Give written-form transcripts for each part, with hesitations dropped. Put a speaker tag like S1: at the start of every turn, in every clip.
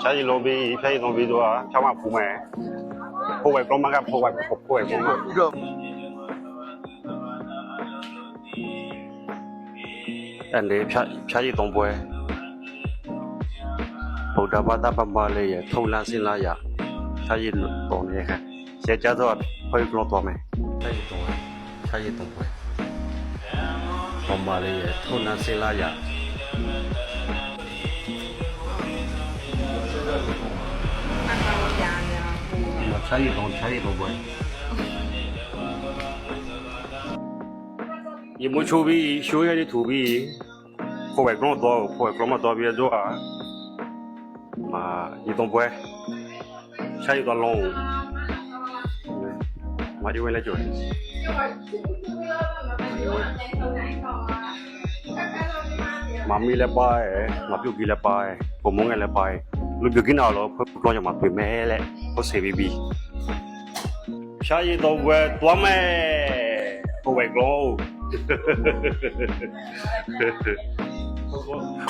S1: ရှားရီလုံးပြီးဖျားရီလုံးပြီးတော့ဖြောင်းမှဖူးမယ်ဖိုးဝဲကောင်းမကဖိုးဝဲကောင်းမအဲ့ဒီဖြားရီသုံးပွဲဗုဒ္ဓဘာသာပမာလေးရထုံလန်းစင်လာရဖြားရီသုံးနေခါစေကြတော့ဖွေးကတော့မယ်ဖြားရီသုံးပွဲပမာလေးရထုံလန်းစင်လာရช้ยี่ตรงบนยี่มุชูบีช่วยให้ถูบีพอแหวกกล้องตัวพอแหวกกล้องมาตัวบีจ้ามายี่ตรงบนใช้ตัวลงมาอยู่ไว้เลยจุดมามีเลยไปมาพิวกีเลยไปผมมองไงเลยไปလူပြกินအောင်လို့ဖလောရမှာပြင်မဲလေဟုတ်စေပြီရှားရတော့ဝဲသွားမယ်ဟိုဝဲကလော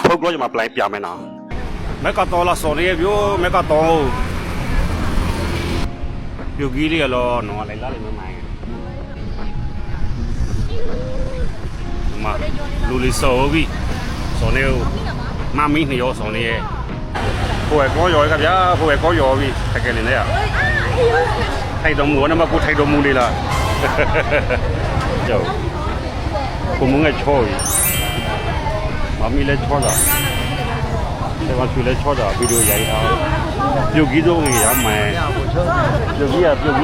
S1: ဖလောရမှာပလိုက်ပြမယ်နော်မဲကတော့လာစော်ရပြိုမဲကတော့ပြကြီးလေးရောနော်လိုက်လာလိမ့်မယ်မိုင်းမလူလေးစော်ပြီစော်နေမမီးနေရောစော်နေရဲ့ဖိုးဝဲကောရော်ဗျာဖိုးဝဲကောရော်ပြီတကယ်လည်းเนี่ยထိုက်တော်မူနမကိုထိုက်တော်မူလေးလားကျော်ကိုမငယ်ချော်ပြီမမီလည်းချော်တာဒီမှာသူလည်းချော်တာဗီဒီယိုရိုက်ထားပြုတ်ကြီးတော့ငယ်ရမယ်ပြုတ်ကြီး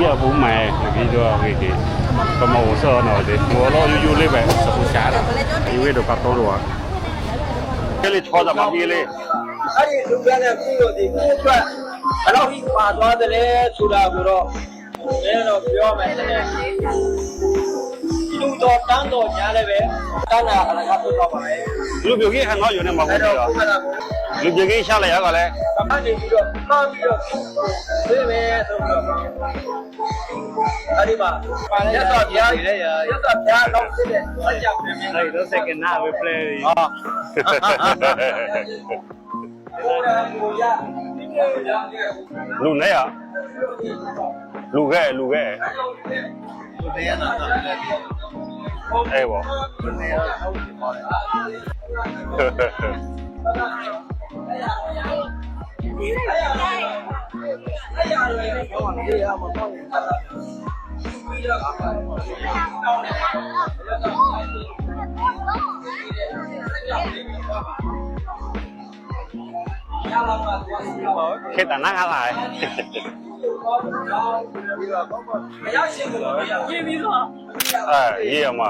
S1: ကပုံမယ်ဒီတော့ဝေးဒီကမောဆောနော်ဒီဘောလောယူလေးပဲစပူရှာတာဒီဝေးတော့ကတော့တော့ကလေးချော်တာမမီလေး
S2: အဲ့ဒီလူပြတဲ့ကုလို့ဒီကိုအတွက်ဘယ်တော့ဒီပါသွားတယ်လဲဆိုတာကိုတော့လည်းတော့ပြောမယ်တဲ့လူတော်တန်းတော်ညားလည်းပဲတန်းတာအလကားပြတော့ပါမယ်
S1: လူပြကြီးဟန်တော့ယူနေမှာပေါ့လူပြကြီးရှာလိုက်ရကလည်း
S2: အမှန်တည်းပြီးတော့မှန်ပြီးတော့သိမယ်ဆိုတော့အဲ့ဒီမှာရတော့ပြားရတော့ပြားတော့ဖြစ်တဲ့ဆက်ကြောက်နေမယ်
S3: အဲ့တော့ second now we play
S1: လူနဲ့ရလူခဲ့အဲ့ဘောခေတ္တနာလာ
S2: ရေးပြီးတော့
S1: ရေးရမှာ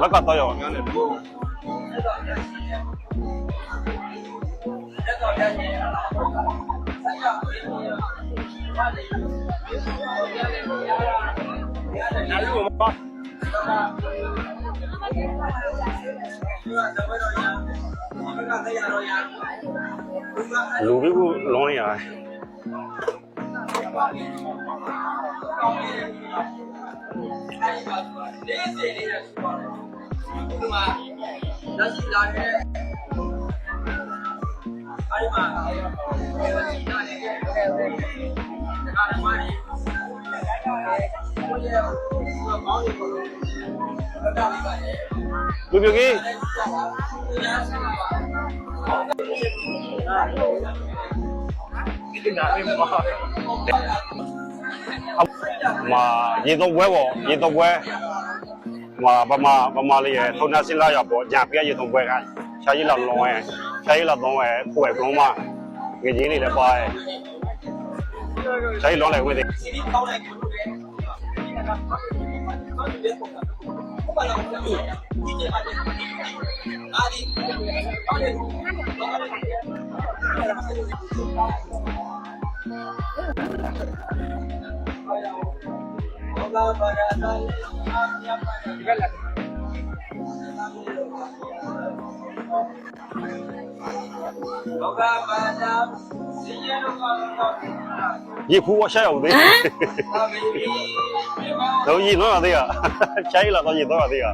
S1: လက်ကတော့ရောငန်းနေလူပြီးကိုလုံးနေရတယ်
S2: ဒီမှာလက်ရှိလာတဲ့အဲ့မှာ
S1: လူပြကြီးมาရေတော့ဝဲပေါ့ရေတော့ဝဲมาဗမာလေးရထုံနာစင်လာရပေါ့ညာပြရေတော့ဝဲကရှားကြီးလောက်လုံးရဲရှားကြီးလောက်တော့ဝဲကိုယ်ကလုံးမငယ်ကြီးလေးလည်းပါရဲရှားကြီးလုံးလိုက်ဝဲတယ်
S2: Boga pada
S1: ရေဖူးဝရှာရောက်သေးတော့ရေတော့ရသေးရချိုင်းလာတော့ရေတော့ရသေးရ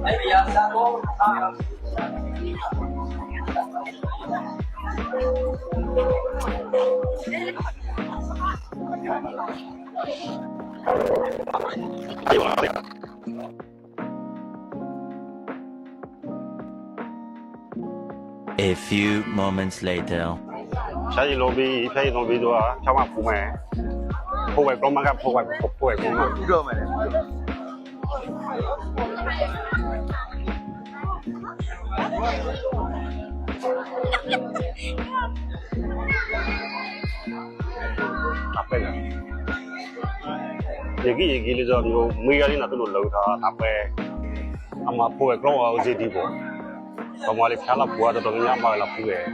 S2: 哎呀，三公啊！
S3: A few moments later.
S1: ရှာရီလိုပြီးဖျားရီလိုပြီးတော့ချောင်းမဖူးမယ်ဖိုးဝဲကမကဖိုးဝဲကူမ
S2: ပြီးတော့မယ်လေ
S1: အပဲရေကြီးလေးဆိုမျိုးမေးရလေးနဲ့သူ့လိုလောက်တာအပဲအမဖိုးဝဲကောင်းအောင်စီတီပေါ့ဘာမှလည်းဖျားလာပွားတော့ညမှာလာဖူးရဲ့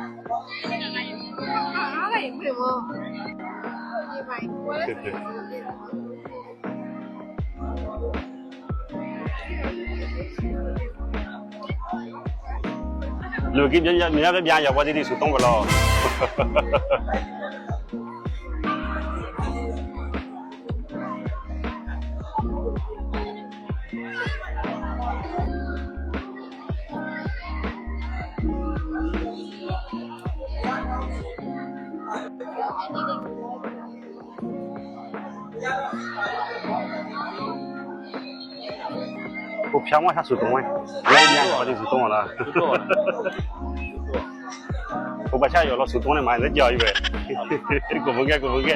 S1: လူကြီးပြန်ရောက်သွားသည်ဆိုတော့ကလော ကိုဖျောင်းမဆဆူတုံးဝဲလည်းညပါလိဆူတုံးလားကိုဘာချာရောလို့ဆူတုံးနေမှလည်းကြောက်ရွယ်ကိုဘုကကိုဘုက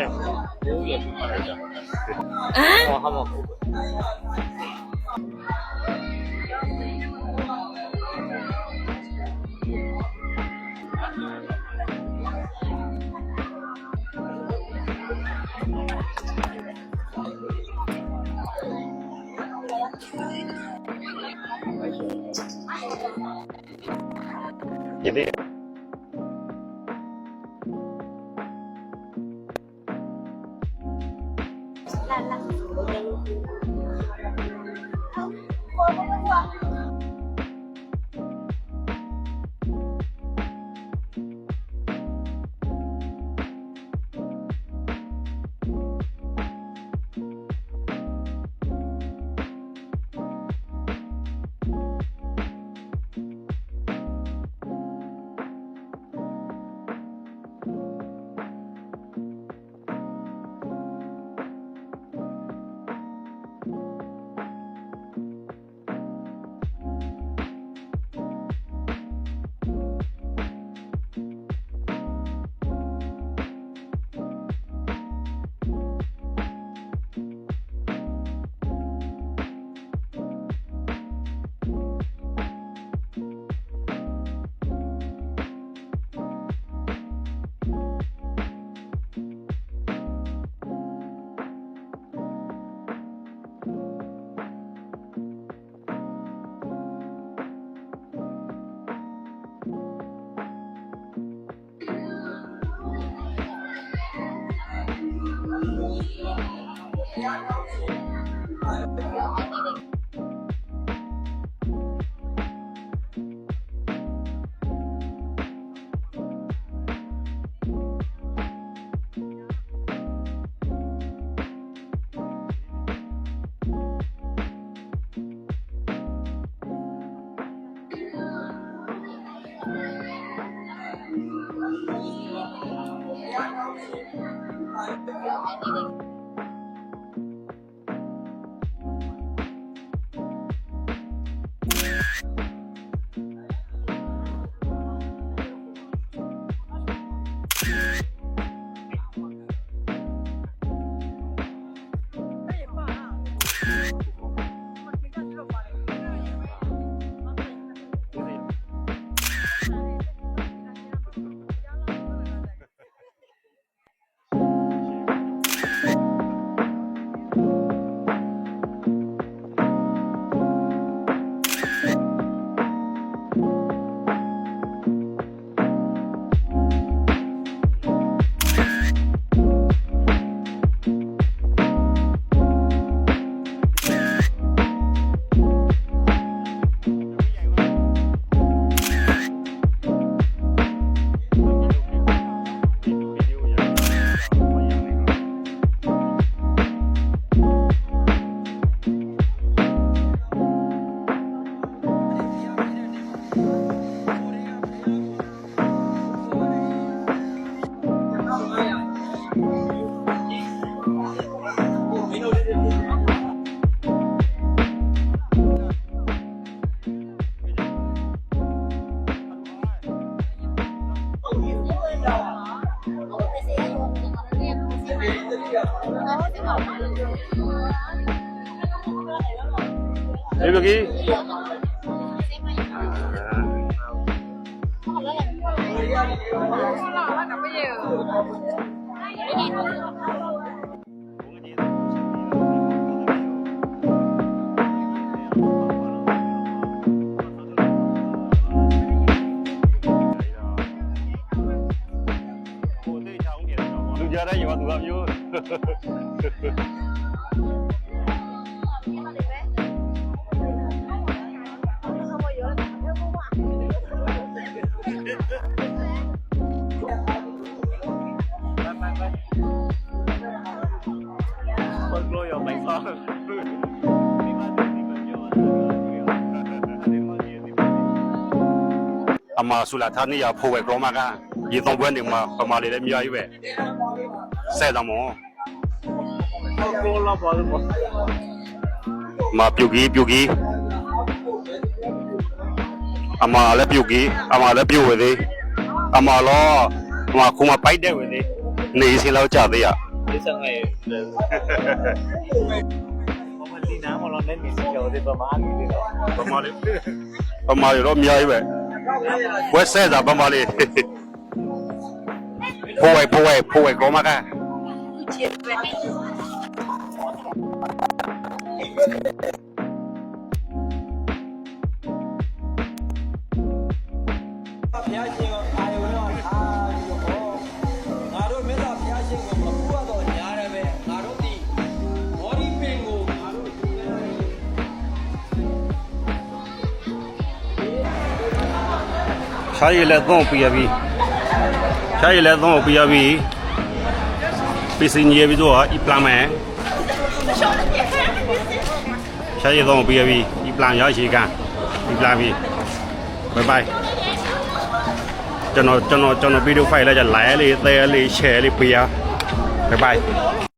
S2: ဟောဟော
S1: Jadi 你不给？လူကြတဲ့ရောသူကမျိုးคนกลัวอย่าไปซ้อมအမဆူလာသားနေရဖိုးဝဲကောမကရေသုံးပွဲနေမှာပမာလေးလည်းအများကြီးပဲဆဲတော့မောကိုလာပါလို့မပြုတ်ကြီးအမလည်းပြုတ်ကြီးအမလည်းပြုတ်ဝဲသေးအမလောအမခုမပိုက်တဲ့ဝဲသေးနေစင်းလောက်ကြသေးရဒီစံငယ်ပမာလီနာမလောနဲ့နေစကြောသေးပမာလေးတွေတော့ပမာလေးတော့အများကြီးပဲဝက်ဆဲတာပမာလေးဖိုးဝဲကောမက
S2: ဘုရားရှင်ကိုအာယုံတော့ထားပြီးတော့ငါတို့မြတ်စွာဘုရားရှင်ကိုမပူရတော့ညားတယ်ပဲငါတို့ဒီဘောဒီပင်ကိုငါတို့
S1: ရှားရည်လည်းသုံးပြရပြီရှားရည်လည်းသုံးပြရပြီပစ္စည်းညေပြီးတော့ဤပလန်မယ်ရှားရည်သုံးပြရပြီဤပလန်ရရှိကဤပလန်ပြီဘိုင်ဘိုင်ကျွန်တော်ဗီဒီယိုဖိုင်လိုက်ကြ like လေး share လေးပေးရဘိုင်ဘိုင်